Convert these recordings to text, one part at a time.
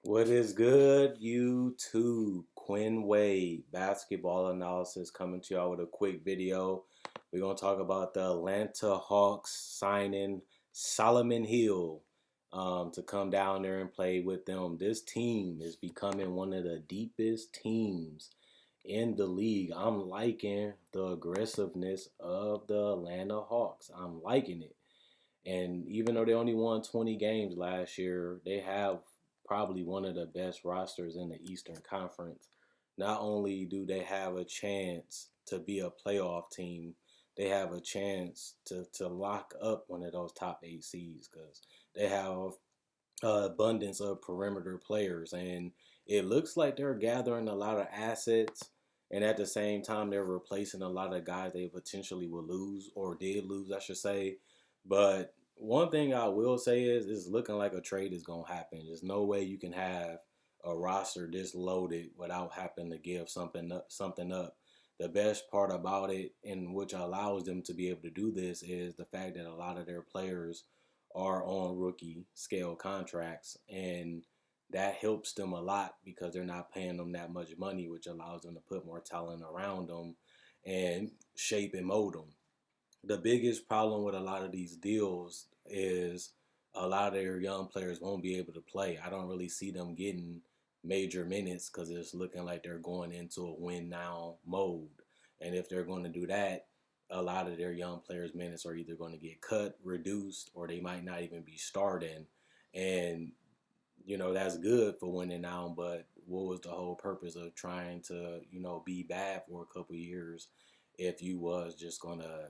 What is good, YouTube? Quinn Wade, basketball analysis, coming to y'all with a quick video. We're going to talk about the Atlanta Hawks signing Solomon Hill to come down there and play with them. This team is becoming one of the deepest teams in the league. I'm liking the aggressiveness of the Atlanta Hawks. I'm liking it. And even though they only won 20 games last year, they have probably one of the best rosters in the Eastern Conference. Not only do they have a chance to be a playoff team, they have a chance to lock up one of those top eight seeds because they have abundance of perimeter players. And it looks like they're gathering a lot of assets. And at the same time, they're replacing a lot of guys they potentially will lose or did lose, I should say. But one thing I will say is it's looking like a trade is going to happen. There's no way you can have a roster this loaded without having to give something up. The best part about it, and which allows them to be able to do this, is the fact that a lot of their players are on rookie scale contracts, and that helps them a lot because they're not paying them that much money, which allows them to put more talent around them and shape and mold them. The biggest problem with a lot of these deals is a lot of their young players won't be able to play. I don't really see them getting major minutes because it's looking like they're going into a win now mode. And if they're going to do that, a lot of their young players' minutes are either going to get cut, reduced, or they might not even be starting. And that's good for winning now, but what was the whole purpose of trying to be bad for a couple years if you was just gonna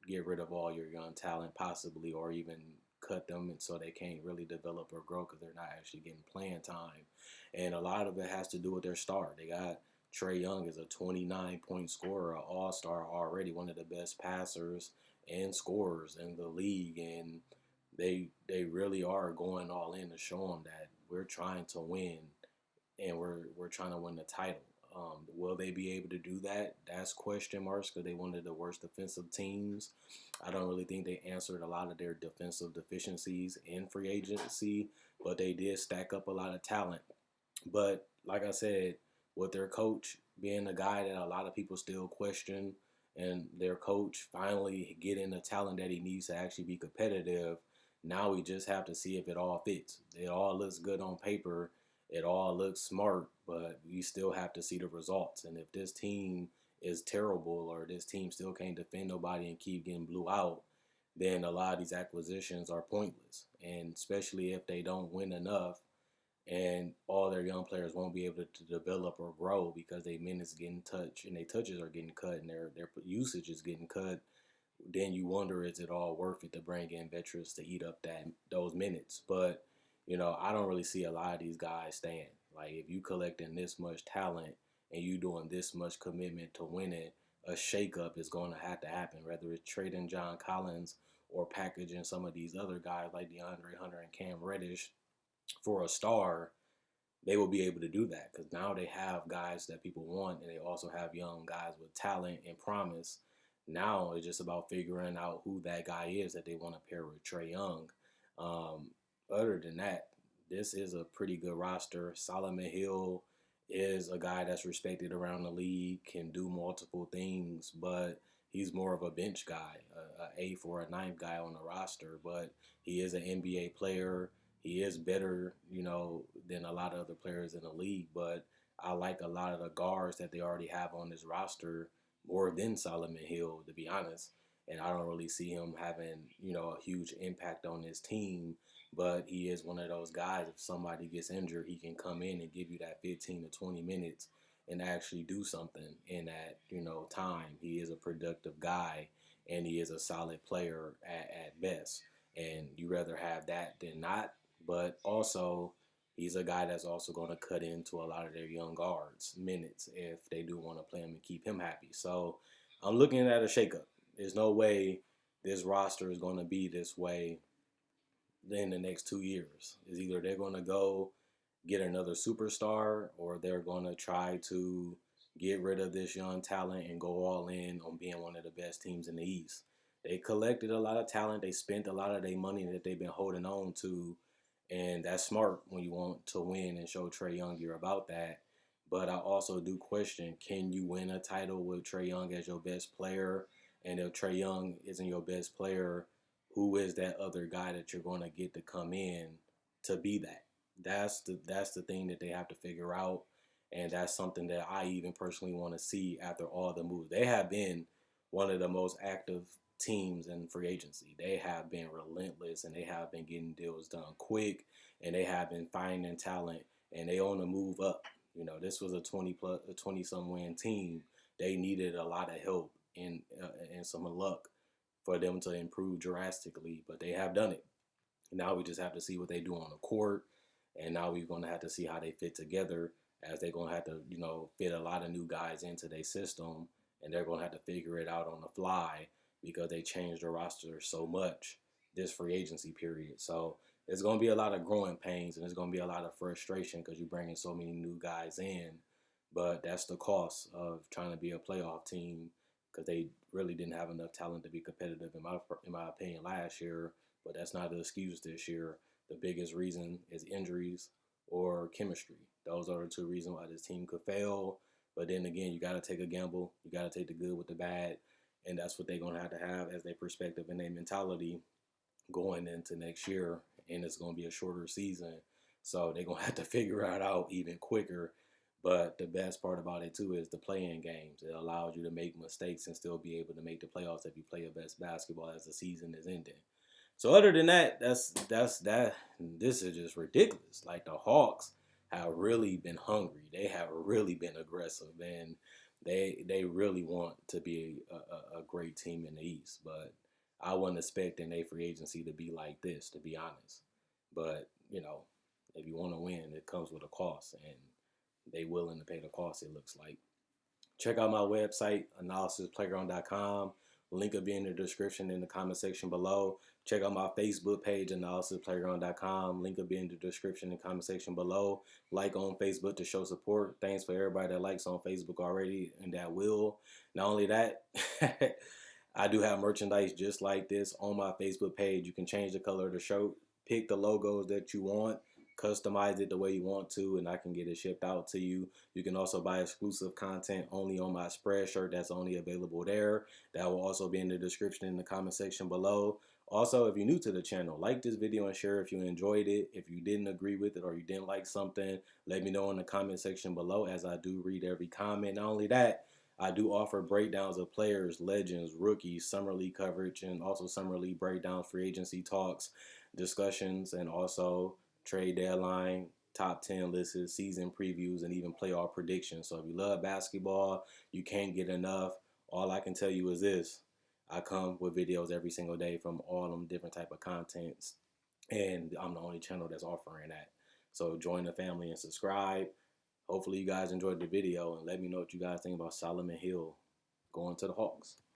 get rid of all your young talent possibly, or even cut them and so they can't really develop or grow because they're not actually getting playing time. And a lot of it has to do with their star. They got Trae Young as a 29-point scorer, an all-star already, one of the best passers and scorers in the league. And they really are going all in to show them that we're trying to win and we're trying to win the title. Will they be able to do that? That's question marks because they one of the worst defensive teams. I don't really think they answered a lot of their defensive deficiencies in free agency, but they did stack up a lot of talent. But like I said, with their coach being a guy that a lot of people still question, and their coach finally getting the talent that he needs to actually be competitive, now we just have to see if it all fits. It all looks good on paper. It all looks smart, but we still have to see the results. And if this team is terrible or this team still can't defend nobody and keep getting blew out, then a lot of these acquisitions are pointless. And especially if they don't win enough and all their young players won't be able to develop or grow because their minutes getting touched and their touches are getting cut and their usage is getting cut, then you wonder, is it all worth it to bring in veterans to eat up those minutes? But I don't really see a lot of these guys staying. Like if you collecting this much talent and you doing this much commitment to winning, a shakeup is going to have to happen. Whether it's trading John Collins or packaging some of these other guys like DeAndre Hunter and Cam Reddish for a star, they will be able to do that because now they have guys that people want, and they also have young guys with talent and promise. Now it's just about figuring out who that guy is that they want to pair with Trae Young. Um, Other than that, this is a pretty good roster. Solomon Hill is a guy that's respected around the league, can do multiple things, but he's more of a bench guy, a eighth or a ninth guy on the roster. But he is an NBA player. He is better, than a lot of other players in the league. But I like a lot of the guards that they already have on this roster more than Solomon Hill, to be honest. And I don't really see him having, a huge impact on this team. But he is one of those guys. If somebody gets injured, he can come in and give you that 15 to 20 minutes and actually do something in that, time. He is a productive guy and he is a solid player at best. And you rather have that than not. But also, he's a guy that's also going to cut into a lot of their young guards minutes if they do want to play him and keep him happy. So I'm looking at a shakeup. There's no way this roster is going to be this way in the next 2 years. Is either they're going to go get another superstar or they're going to try to get rid of this young talent and go all in on being one of the best teams in the East. They collected a lot of talent. They spent a lot of their money that they've been holding on to, And that's smart when you want to win and show Trae Young you're about that. But I also do question, can you win a title with Trae Young as your best player? And if Trae Young isn't your best player, who is that other guy that you're going to get to come in to be that? That's the thing that they have to figure out, and that's something that I even personally want to see after all the moves. They have been one of the most active teams in free agency. They have been relentless, and they have been getting deals done quick, and they have been finding talent, and they on the move up. You know, this was a 20 some win team. They needed a lot of help and some luck for them to improve drastically, but they have done it. Now we just have to see what they do on the court, and now we're going to have to see how they fit together, as they're going to have to, fit a lot of new guys into their system, and they're going to have to figure it out on the fly because they changed the roster so much this free agency period. So it's going to be a lot of growing pains, and it's going to be a lot of frustration because you're bringing so many new guys in, but that's the cost of trying to be a playoff team because they really didn't have enough talent to be competitive in my opinion last year. But that's not an excuse this year. The biggest reason is injuries or chemistry. Those are the two reasons why this team could fail. But then again, you got to take a gamble. You got to take the good with the bad. And that's what they're going to have as their perspective and their mentality going into next year. And it's going to be a shorter season. So they're going to have to figure it out even quicker. But the best part about it, too, is the play-in games. It allows you to make mistakes and still be able to make the playoffs if you play your best basketball as the season is ending. So other than that, that's that. This is just ridiculous. Like the Hawks have really been hungry. They have really been aggressive, and they really want to be a great team in the East. But I wasn't expecting their free agency to be like this, to be honest. But if you want to win, it comes with a cost, and they willing to pay the cost. It looks like. Check out my website, analysisplayground.com. Link will be in the description in the comment section below. Check out my Facebook page, analysisplayground.com. Link will be in the description in the comment section below. Like on Facebook to show support. Thanks for everybody that likes on Facebook already and that will. Not only that, I do have merchandise just like this on my Facebook page. You can change the color of the shirt, pick the logos that you want, customize it the way you want to, and I can get it shipped out to you. You can also buy exclusive content only on my Spreadshirt that's only available there. That will also be in the description in the comment section below. Also, if you're new to the channel, like this video and share if you enjoyed it. If you didn't agree with it or you didn't like something, let me know in the comment section below, as I do read every comment. Not only that, I do offer breakdowns of players, legends, rookies, summer league coverage, and also summer league breakdowns, free agency talks, discussions, and also trade deadline, top 10 lists, season previews, and even playoff predictions. So if you love basketball, you can't get enough. All I can tell you is this: I come with videos every single day from all them different type of contents, and I'm the only channel that's offering that. So join the family and subscribe. Hopefully you guys enjoyed the video, and let me know what you guys think about Solomon Hill going to the Hawks.